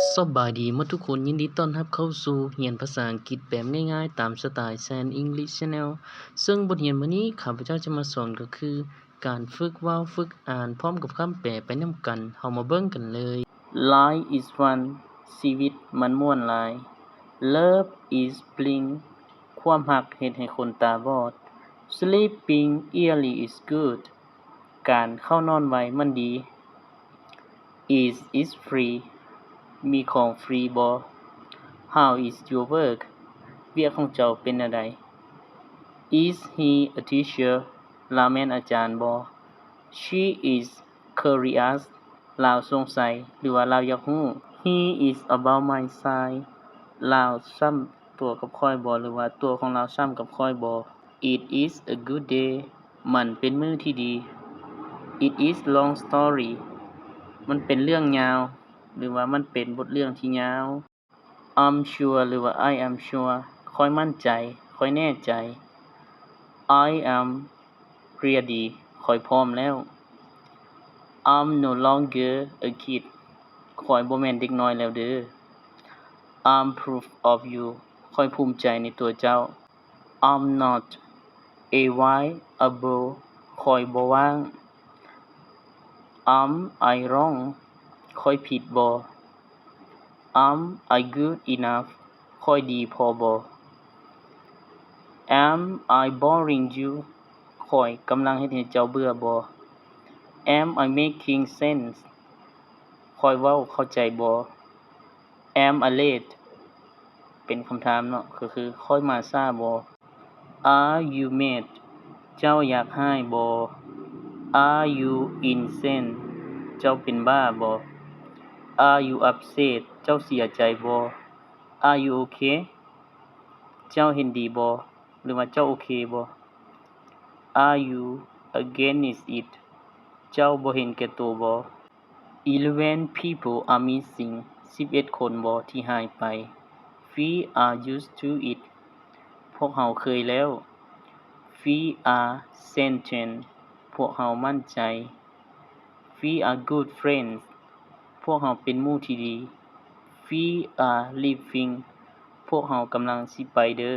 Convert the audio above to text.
สบายดีหมดทุกคนยินดีต้อนรับเข้าสู่เรียนภาษาอังกฤษแบบง่ายๆตามสไตล์ San English Channel ซึ่งบทเรียนมื้อนี้ข้าพเจ้าจะมาสอนก็คือการฝึกเว้าฝึกอ่านพร้อมกับคำแปลไปนำกันเฮามาเบิ่งกันเลย Life is fun ชีวิตมันม่วนหลาย Love is blind ความรักเฮ็ดให้คนตาบอด Sleeping early is good การเข้านอนไวมันดี is free มีของฟรีบ่ How is your work เวียกของเจ้าเป็นแนวใด Is he a teacher ลาวแม่นอาจารย์บ่ She is curious ลาวสงสัยหรือว่าลาวอยากรู้ He is about my size ลาวซ้ำตัวกับข้อยบ่หรือว่าตัวของลาวซ้ำกับข้อยบ่ It is a good day มันเป็นมื้อที่ดี It is long story มันเป็นเรื่องยาวหรือว่ามันเป็นบทเรื่องที่ยาว I'm sure หรือว่า I am sure ข้อยมั่นใจข้อยแน่ใจ I am ready ข้อยพร้อมแล้ว I'm no longer a kid ข้อยบ่แม่นเด็กน้อยแล้วเด้อ I'm proud of you ข้อยภูมิใจในตัวเจ้า I'm not available ข้อยบ่ว่าง Am I wrong ข้อยผิดบ่ Am I good enough ข้อยดีพอบ่ Am I boring you ข้อยกำลังเฮ็ดให้เจ้าเบื่อบ่ Am I making sense ข้อยเว้าเข้าใจบ่ Am I late เป็นคำถามเนาะก็คือข้อยมาช้าบ่ Are you mad เจ้าอยากร้ายบ่ Are you insane เจ้าเป็นบ้าบ่ Are you upset เจ้าเสียใจบ่ Are you okay เจ้าเห็นดีบ่หรือว่าเจ้าโอเคบ่ Are you against it เจ้าบ่เห็นแก่ตัวบ่ 11 people are missing 11 คนบ่ที่หายไป We are used to it พวกเราเคยแล้ว We are certain พวกเรามั่นใจ We are good friends พวกเราเป็นหมู่ที่ดี We are leaving พวกเรากำลังสิไปเด้อ